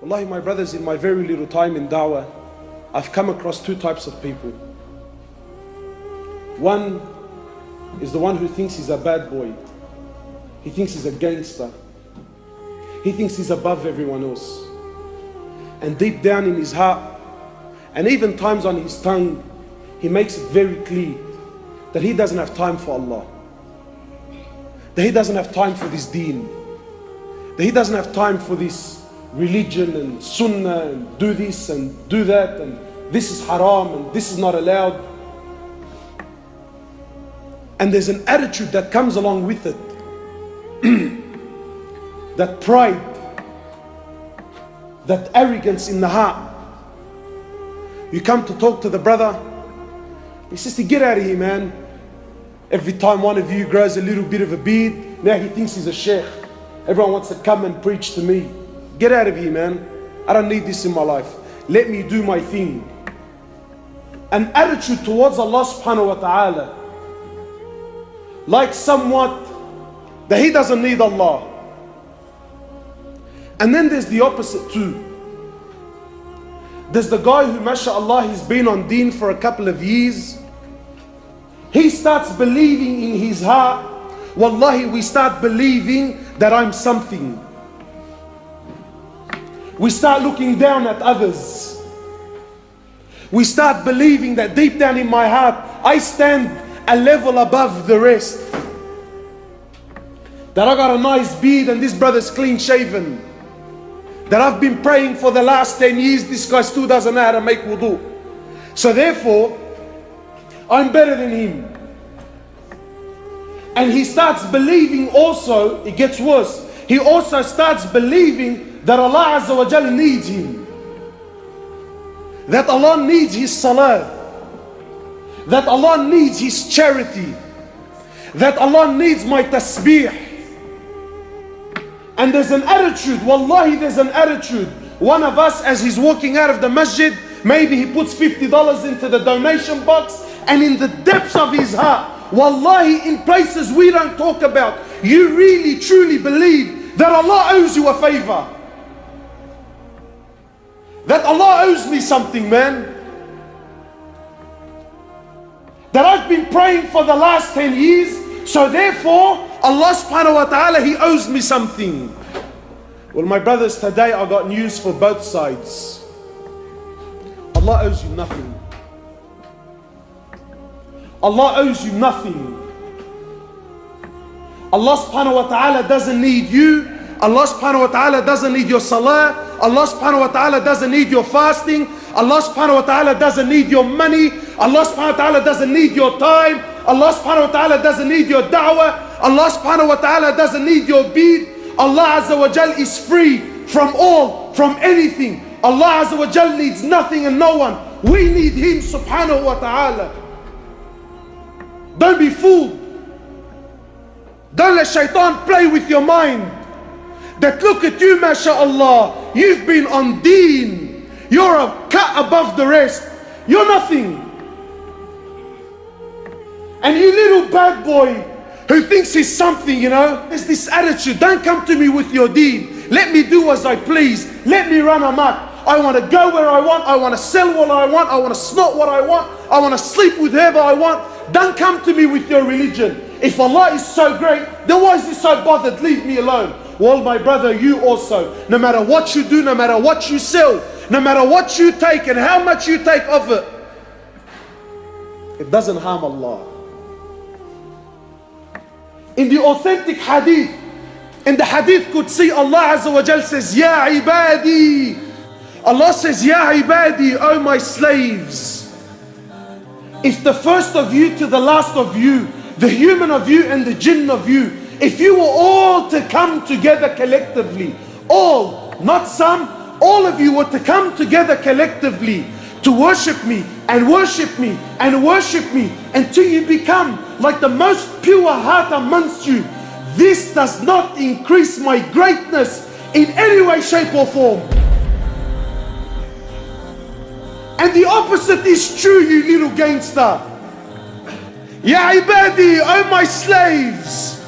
Wallahi, my brothers, in my very little time in da'wah, I've come across two types of people. One is the one who thinks he's a bad boy. He thinks he's a gangster. He thinks he's above everyone else. And deep down in his heart, and even times on his tongue, he makes it very clear that he doesn't have time for Allah. That he doesn't have time for this deen. That he doesn't have time for this religion and sunnah and do this and do that and this is haram and this is not allowed. And there's an attitude that comes along with it. That pride, that arrogance in the heart. You come to talk to the brother, he says, get out of here, man. Every time one of you grows a little bit of a beard, now he thinks he's a sheikh. Everyone wants to come and preach to me. Get out of here, man. I don't need this in my life. Let me do my thing. An attitude towards Allah subhanahu wa ta'ala, like somewhat that he doesn't need Allah. And then there's the opposite too. There's the guy who, mashallah, he's been on deen for a couple of years. He starts believing in his heart, wallahi, we start believing that I'm something. We start looking down at others. We start believing that deep down in my heart, I stand a level above the rest. That I got a nice beard and this brother's clean shaven. That I've been praying for the last 10 years, this guy still doesn't know how to make wudu. So therefore, I'm better than him. And he starts believing also, it gets worse, he also starts believing that Allah Azza wa Jal needs him. That Allah needs his salah. That Allah needs his charity. That Allah needs my tasbih. And there's an attitude, wallahi there's an attitude. One of us, as he's walking out of the masjid, maybe he puts $50 into the donation box, and in the depths of his heart, wallahi, in places we don't talk about, you really truly believe that Allah owes you a favor. That Allah owes me something, man. That I've been praying for the last 10 years, so therefore, Allah subhanahu wa ta'ala, He owes me something. Well, my brothers, today I got news for both sides. Allah owes you nothing. Allah owes you nothing. Allah subhanahu wa ta'ala doesn't need you. Allah subhanahu wa ta'ala doesn't need your salah. Allah subhanahu wa ta'ala doesn't need your fasting. Allah subhanahu wa ta'ala doesn't need your money. Allah subhanahu wa ta'ala doesn't need your time. Allah subhanahu wa ta'ala doesn't need your da'wah. Allah subhanahu wa ta'ala doesn't need your bead. Allah Azza wa Jal is free from all, from anything. Allah Azza wa Jal needs nothing and no one. We need Him subhanahu wa ta'ala. Don't be fooled. Don't let shaitan play with your mind. That look at you, mashallah, you've been on deen. You're a cut above the rest. You're nothing. And you little bad boy who thinks he's something, you know, there's this attitude, don't come to me with your deen. Let me do as I please. Let me run amok. I want to go where I want. I want to sell what I want. I want to snort what I want. I want to sleep with whoever I want. Don't come to me with your religion. If Allah is so great, then why is He so bothered? Leave me alone. Well, my brother, you also, no matter what you do, no matter what you sell, no matter what you take and how much you take of it, it doesn't harm Allah. In the authentic hadith, in the hadith Qudsi, Allah Azza wa Jal says, Ya ibadi. Allah says, Ya ibadi, oh my slaves. If the first of you to the last of you, the human of you and the jinn of you, if you were all to come together collectively, all, not some, all of you were to come together collectively to worship me and worship me and worship me until you become like the most pure heart amongst you, this does not increase my greatness in any way, shape or form. And the opposite is true, you little gangster. Ya ibadi, oh my slaves.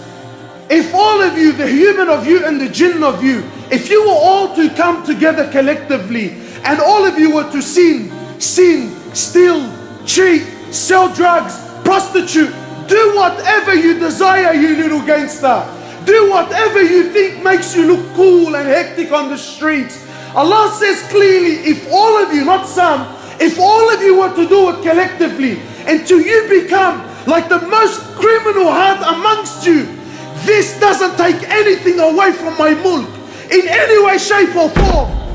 If all of you, the human of you and the jinn of you, if you were all to come together collectively and all of you were to sin, steal, cheat, sell drugs, prostitute, do whatever you desire, you little gangster. Do whatever you think makes you look cool and hectic on the streets. Allah says clearly, if all of you, not some, if all of you were to do it collectively until you become like the most criminal heart amongst you, this doesn't take anything away from my mulk in any way, shape or form.